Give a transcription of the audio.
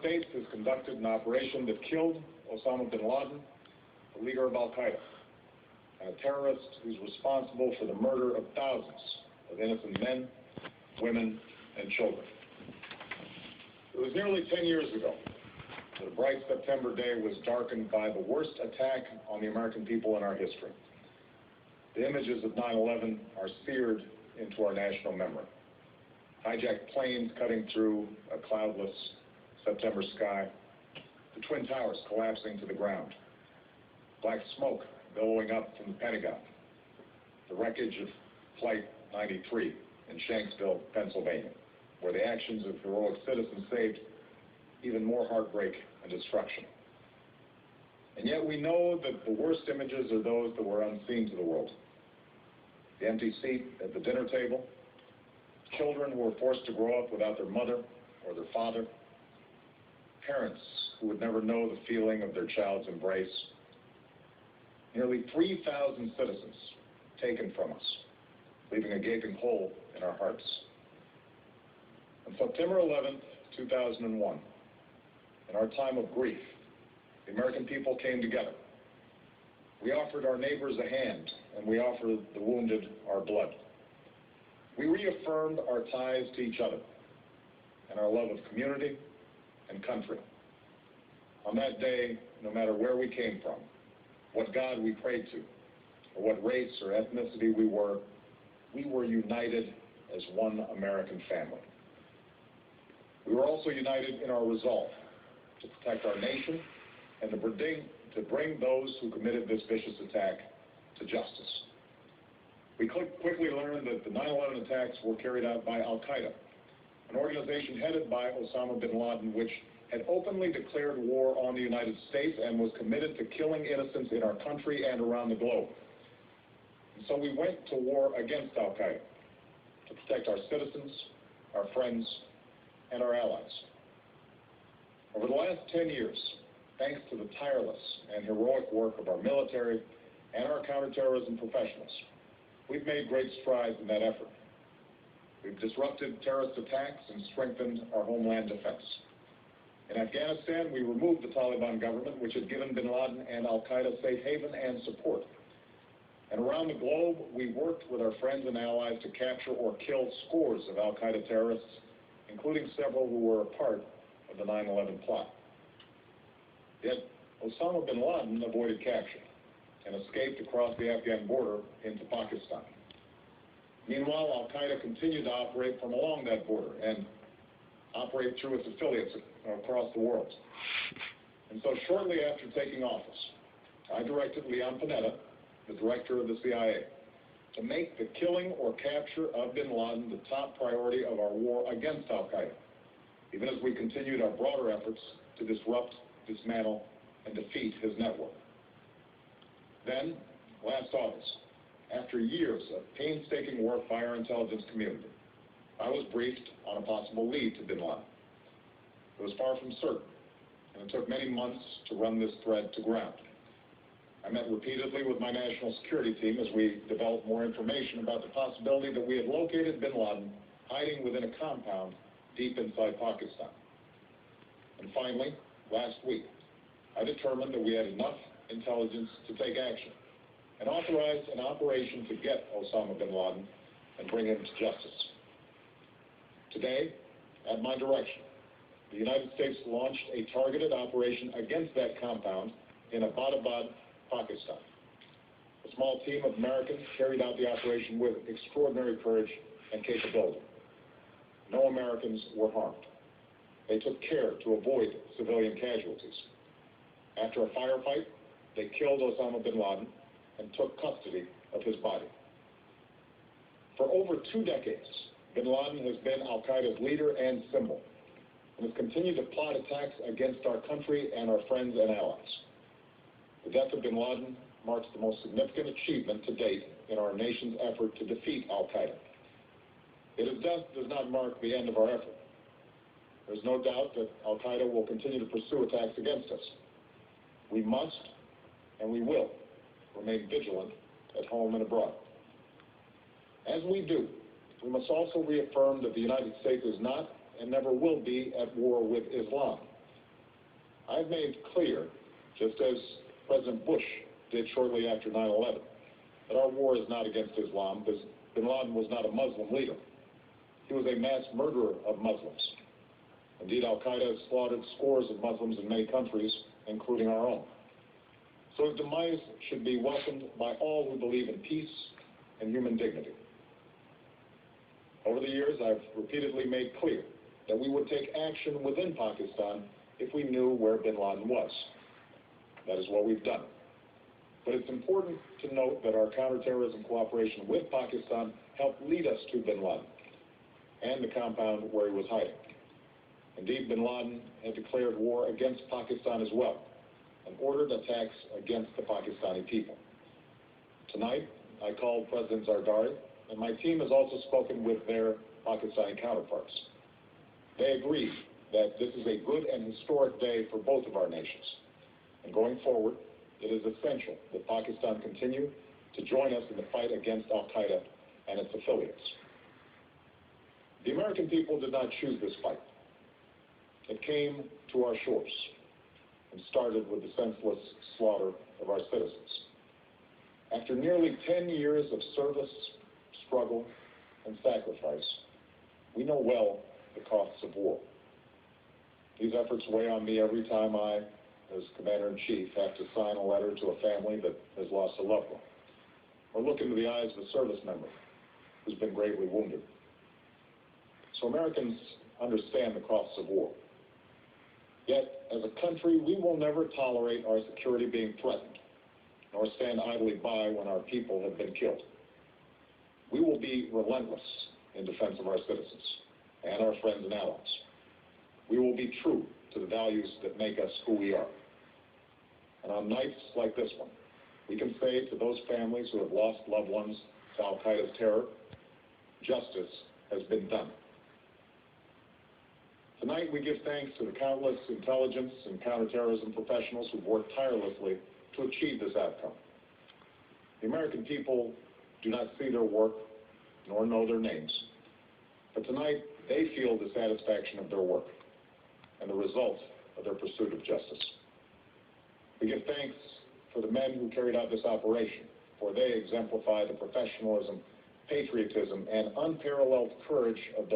States has conducted an operation that killed Osama Bin Laden, the leader of Al-Qaeda, and a terrorist who's responsible for the murder of thousands of innocent men, women, and children. It was nearly 10 years ago that a bright September day was darkened by the worst attack on the American people in our history. The images of 9/11 are seared into our national memory. Hijacked planes cutting through a cloudless September sky, the Twin Towers collapsing to the ground, black smoke billowing up from the Pentagon, the wreckage of Flight 93 in Shanksville, Pennsylvania, where the actions of heroic citizens saved even more heartbreak and destruction. And yet we know that the worst images are those that were unseen to the world. The empty seat at the dinner table, children who were forced to grow up without their mother or their father, parents who would never know the feeling of their child's embrace, nearly 3,000 citizens taken from us, leaving a gaping hole in our hearts. On September 11th, 2001, in our time of grief, the American people came together. We offered our neighbors a hand, and we offered the wounded our blood. We reaffirmed our ties to each other and our love of community and country. On that day, no matter where we came from, what God we prayed to, or what race or ethnicity we were united as one American family. We were also united in our resolve to protect our nation and to bring those who committed this vicious attack to justice. We quickly learned that the 9/11 attacks were carried out by Al-Qaeda, an organization headed by Osama Bin Laden, which had openly declared war on the United States and was committed to killing innocents in our country and around the globe. And so we went to war against Al-Qaeda to protect our citizens, our friends, and our allies. Over the last 10 years, thanks to the tireless and heroic work of our military and our counterterrorism professionals, we've made great strides in that effort. We've disrupted terrorist attacks and strengthened our homeland defense. In Afghanistan, we removed the Taliban government, which had given bin Laden and Al-Qaeda safe haven and support. And around the globe, we worked with our friends and allies to capture or kill scores of Al-Qaeda terrorists, including several who were a part of the 9/11 plot. Yet, Osama bin Laden avoided capture and escaped across the Afghan border into Pakistan. Meanwhile, Al-Qaeda continued to operate from along that border and operate through its affiliates across the world. And so shortly after taking office, I directed Leon Panetta, the director of the CIA, to make the killing or capture of bin Laden the top priority of our war against Al-Qaeda, even as we continued our broader efforts to disrupt, dismantle, and defeat his network. Then, last August, after years of painstaking work by our intelligence community, I was briefed on a possible lead to bin Laden. It was far from certain, and it took many months to run this thread to ground. I met repeatedly with my national security team as we developed more information about the possibility that we had located bin Laden hiding within a compound deep inside Pakistan. And finally, last week, I determined that we had enough intelligence to take action and authorized an operation to get Osama bin Laden and bring him to justice. Today, at my direction, the United States launched a targeted operation against that compound in Abbottabad, Pakistan. A small team of Americans carried out the operation with extraordinary courage and capability. No Americans were harmed. They took care to avoid civilian casualties. After a firefight, they killed Osama bin Laden and took custody of his body. For over 2 decades, bin Laden has been Al-Qaeda's leader and symbol, and has continued to plot attacks against our country and our friends and allies. The death of bin Laden marks the most significant achievement to date in our nation's effort to defeat Al-Qaeda. It does not mark the end of our effort. There's no doubt that Al-Qaeda will continue to pursue attacks against us. We must, and we will, remain vigilant at home and abroad. As we do, we must also reaffirm that the United States is not and never will be at war with Islam, I've made clear, just as President Bush did shortly after 9/11, that our war is not against Islam, because Bin Laden was not a Muslim leader. He was a mass murderer of Muslims. Indeed, al-Qaeda has slaughtered scores of Muslims in many countries, including our own. So his demise should be welcomed by all who believe in peace and human dignity. Over the years, I've repeatedly made clear that we would take action within Pakistan if we knew where Bin Laden was. That is what we've done. But it's important to note that our counterterrorism cooperation with Pakistan helped lead us to Bin Laden and the compound where he was hiding. Indeed, Bin Laden had declared war against Pakistan as well and ordered attacks against the Pakistani people. Tonight, I called President Zardari, and my team has also spoken with their Pakistani counterparts. They agree that this is a good and historic day for both of our nations. And going forward, it is essential that Pakistan continue to join us in the fight against al-Qaeda and its affiliates. The American people did not choose this fight. It came to our shores and started with the senseless slaughter of our citizens. After nearly 10 years of service, struggle, and sacrifice, we know well the costs of war. These efforts weigh on me every time I, as Commander-in-Chief, have to sign a letter to a family that has lost a loved one, or look into the eyes of a service member who's been gravely wounded. So Americans understand the costs of war. Yet, as a country, we will never tolerate our security being threatened, nor stand idly by when our people have been killed. We will be relentless in defense of our citizens and our friends and allies. We will be true to the values that make us who we are. And on nights like this one, we can say to those families who have lost loved ones to al-Qaeda's terror, justice has been done. Tonight, we give thanks to the countless intelligence and counterterrorism professionals who've worked tirelessly to achieve this outcome. The American people do not see their work nor know their names, but tonight they feel the satisfaction of their work and the result of their pursuit of justice. We give thanks for the men who carried out this operation, for they exemplify the professionalism, patriotism, and unparalleled courage of